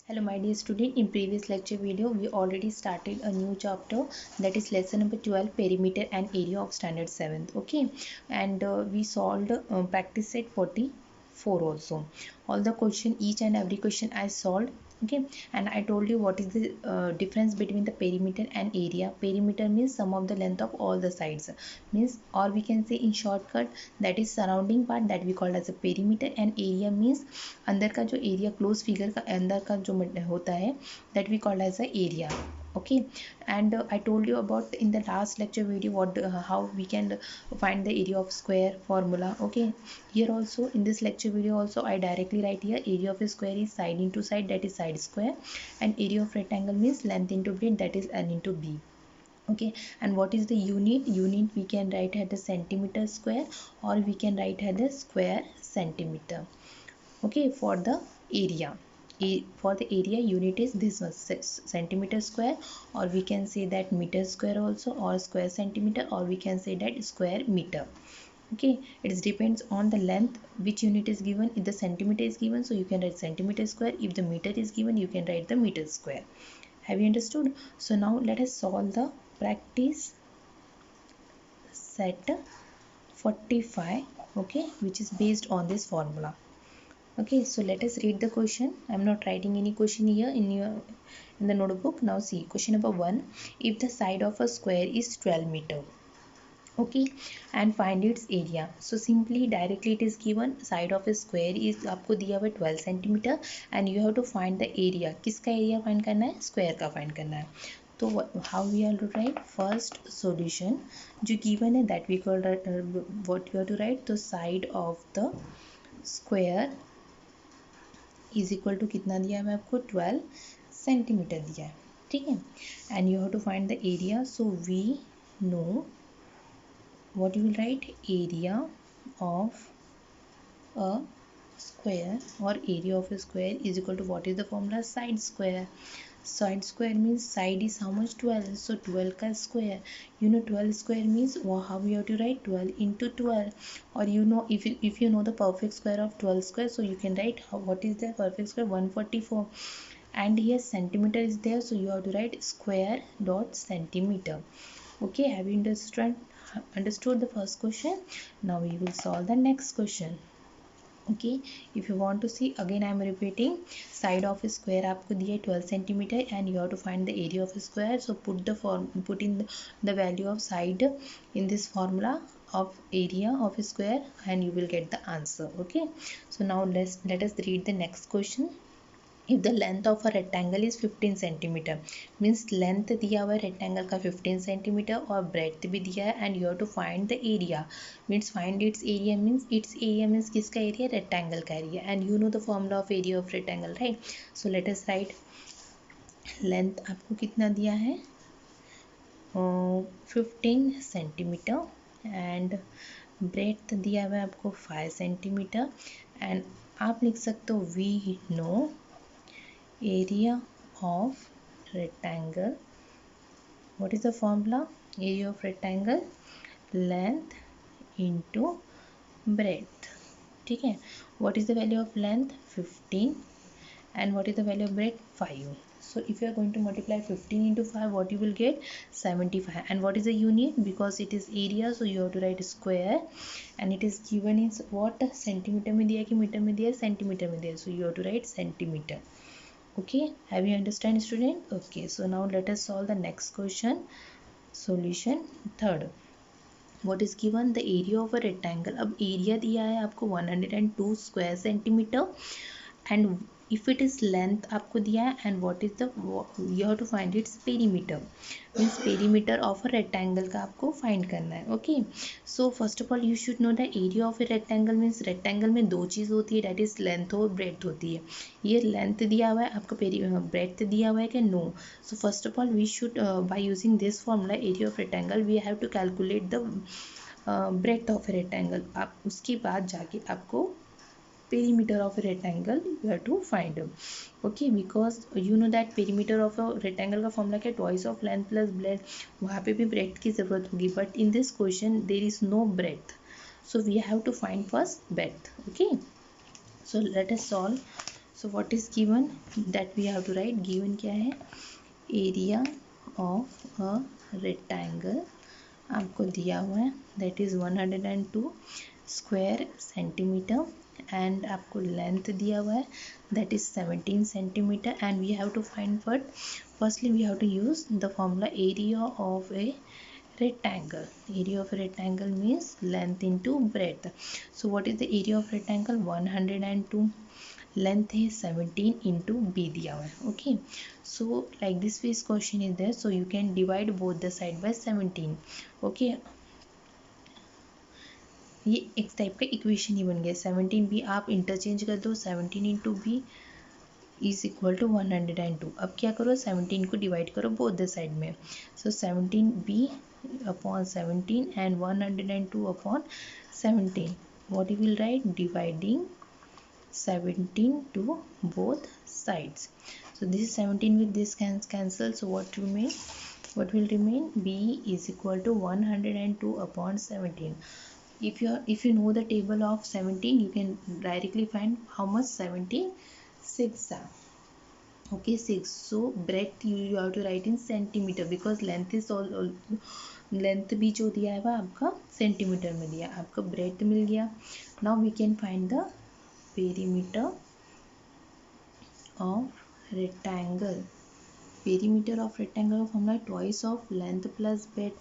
Hello my dear student, in previous lecture video we already started a new chapter, that is lesson number 12, perimeter and area of standard 7th. Okay, and we solved practice set 44 also. All the question, each and every question I solved. Okay, and I told you what is the difference between the perimeter and area. Perimeter means sum of the length of all the sides, means, or we can say in shortcut, that is surrounding part, that we call as a perimeter, and area means अंदर का जो area, close figure का अंदर का जो होता है, that we called as a area. Okay, and I told you about in the last lecture video what how we can find the area of square formula. Okay, here also in this lecture video also I directly write here area of a square is side into side, that is side square, and area of rectangle means length into breadth, that is L into B. Okay, and what is the unit? Unit we can write as the centimeter square, or we can write as the square centimeter. Okay, for the area, for the area unit is this one, centimeter square, or we can say that meter square also, or square centimeter, or we can say that square meter. Okay, it depends on the length which unit is given. If the centimeter is given, so you can write centimeter square. If the meter is given, you can write the meter square. Have you understood? So now let us solve the practice set 45, okay, which is based on this formula. Okay, so let us read the question. I am not writing any question here in the notebook. Now see, question number 1. If the side of a square is 12 meter, okay, and find its area. So simply directly it is given side of a square is आपको दिया हुआ 12 centimeter, and you have to find the area. किसका area find करना है? Square का find करना है. तो how we have to write? First solution जो given है, that we call what you have to write, the side of the square is equal to कितना दिया है आपको? 12 सेंटीमीटर दिया है. ठीक है, and you have to find the area. So we know what you will write, area of a square, or area of a square is equal to what is the formula? Side square. Side square means side is how much? 12. So 12 ka square, you know 12 square means how you have to write 12 into 12, or you know, if you know the perfect square of 12 square, so you can write what is the perfect square? 144. And here centimeter is there, so you have to write square dot centimeter. Okay, have you understood the first question? Now we will solve the next question. Okay, if you want to see, again I am repeating, side of a square आपको दिया है 12 centimeter, and you have to find the area of a square. So put in the value of side in this formula of area of a square, and you will get the answer. Okay, so now let us read the next question. If the length of a rectangle is 15 centimeter, means length दिया हुआ है rectangle का 15 centimeter, और breadth भी दिया है, and you have to find the area, means find its area, means किसका area? Rectangle का area, and you know the formula of area of rectangle, right? So let us write, length आपको कितना दिया है? 15 centimeter, and breadth दिया हुआ है आपको 5 centimeter, and आप लिख सकते हो we know area of rectangle. What is the formula? Area of rectangle, length into breadth. ठीक है, what is the value of length? 15, and what is the value of breadth? 5. So if you are going to multiply 15 into 5, what you will get? 75. And what is the unit? Because it is area, so you have to write square, and it is given in what? Centimeter में दिया कि metre में दिया? Centimetre में दिया, so you have to write centimeter. Okay, have you understand student? Okay, so now let us solve the next question. Solution third. What is given? The area of a rectangle. अब area दिया है आपको 102 square centimeter, and if it is length आपको दिया है, and what is the, you have to find its perimeter, means perimeter of a rectangle का आपको find करना है. Okay, so first of all you should know the area of a rectangle, means rectangle में दो चीज़ होती है, that is length और breadth होती है. ये length दिया हुआ है आपको, breadth दिया हुआ है कि no? So first of all we should by using this formula area of rectangle, we have to calculate the breadth of a rectangle. आप उसके बाद जाके आपको perimeter of a rectangle you have to find. Okay, because you know that perimeter of a rectangle का formula क्या? twice of length plus breadth. वहाँ पे भी breadth की ज़रूरत होगी, but in this question there is no breadth, so we have to find first breadth. Okay, so let us solve. So what is given that we have to write? Given क्या है? Area of a rectangle आपको दिया हुआ है, that is 102 square centimetre, and आपको length दिया हुआ है, that is 17 centimetre, and we have to find what? Firstly we have to use the formula area of a rectangle. Area of a rectangle means length into breadth. So what is the area of rectangle? 102. Length है 17 into b दिया हुआ है. Okay, so like this way question is there, so you can divide both the side by 17. Okay, ये एक type का equation ही बन गया. 17b आप इंटरचेंज कर दो, 17 into b is equal to 102. अब क्या करो? 17 को डिवाइड करो बोथ द साइड में. सो 17b upon 17 and 102 upon 17. What you will write? Dividing 17 to both sides. So this is 17 with this cancel. So what remain? What will remain? B is equal to 102 upon 17. If you know the table of 17, you can directly find how much 76 are. Okay, 6. So breadth you have to write in centimeter because length is all length भी जो दिया है वह आपका centimetre में दिया, आपका breadth मिल गया. Now we can find the perimeter of rectangle. Perimeter of rectangle of हमारा twice of length plus breadth.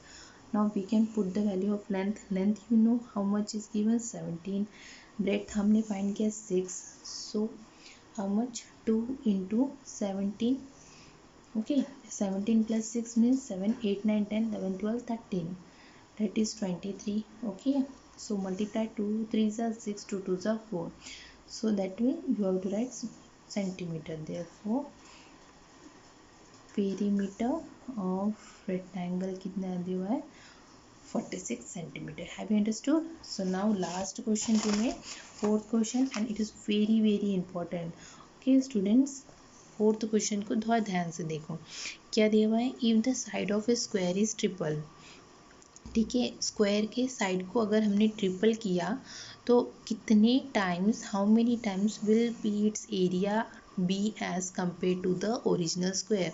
Now we can put the value of length. Length you know how much is given? 17. Breadth हमने find किया 6. So how much? 2 into 17. Okay, 17 plus 6 means 7, 8, 9, 10, 11, 12, 13. That is 23. Okay, so multiply 2 3s are 6, 2 2s are 4. So that way you have to write centimeter. Therefore perimeter of rectangle कितना दिया हुआ है? 46 centimeter. Have you understood? So now last question remain, fourth question, and it is very very important. Okay students, fourth question को थोड़ा ध्यान से देखो. क्या दिया हुआ है? If the side of A square is triple. ठीक है, स्क्वायर के साइड को अगर हमने ट्रिपल किया तो कितने times, how many times will be its area be as compare to the original square.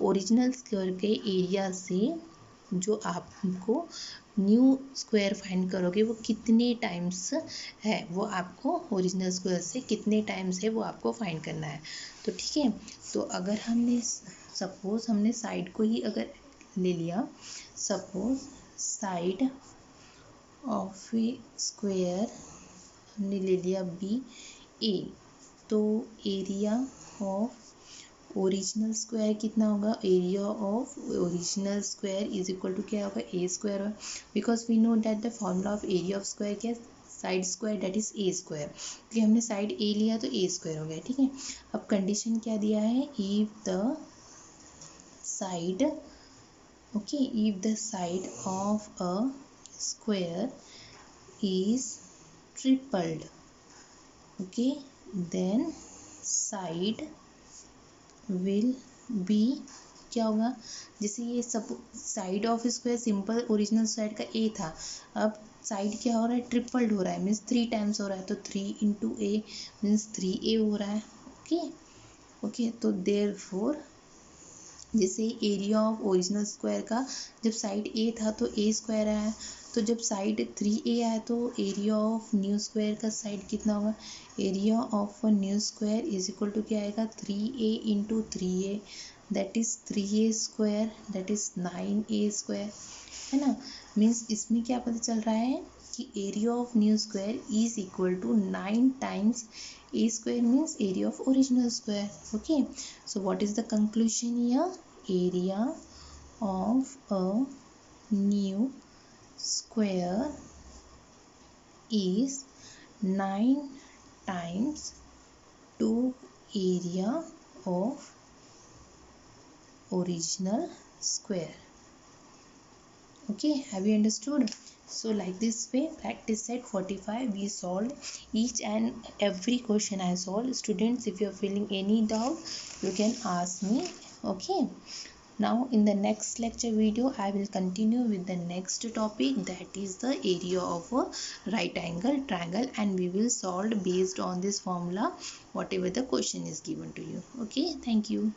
Original square के एरिया से जो आपको न्यू स्क्वायर फाइंड करोगे वो कितने टाइम्स है, वो आपको ओरिजिनल स्क्वायर से कितने टाइम्स है वो आपको फाइंड करना है. तो ठीक है, तो अगर हमने सपोज हमने साइड को ही अगर ले लिया, suppose side of A square हमने ले लिया बी ए, तो एरिया ऑफ ओरिजिनल स्क्वायर कितना होगा? Area of original square is equal to क्या होगा? ए स्क्वायर होगा. Because we know that the formula of area of square क्या है? Side square that is a square. क्योंकि हमने साइड ए लिया तो ए स्क्वायर हो गया. ठीक है, अब कंडीशन क्या दिया है? If the side, okay, if the side of a square is tripled, okay, then side will be क्या होगा? जैसे ये सब side of square simple original side का ए था, अब साइड क्या हो रहा है? ट्रिपल्ड हो रहा है, मीन्स 3 टाइम्स हो रहा है, तो 3 into a मीन्स 3a हो रहा है. ओके ओके, तो देयरफॉर जैसे एरिया ऑफ ओरिजिनल स्क्वायर का जब साइड ए था तो ए स्क्वायर आया, तो जब साइड 3a आया तो एरिया ऑफ न्यू स्क्वायर का साइड कितना होगा? Area of new square is equal to क्या आएगा? 3a into 3a that is 3a square that is 9a square, है ना. मीन्स इसमें क्या पता चल रहा है कि area of new square is equal to 9 times a square means area of original square. Okay, so what is the conclusion here? Area of a new square is 9 times 2 area of original square. Okay, have you understood? So like this way, practice set 45 we solved each and every question I solved. Students, if you are feeling any doubt you can ask me. Okay, Now in the next lecture video I will continue with the next topic, that is the area of a right angle triangle, and we will solve based on this formula whatever the question is given to you. Okay, thank you.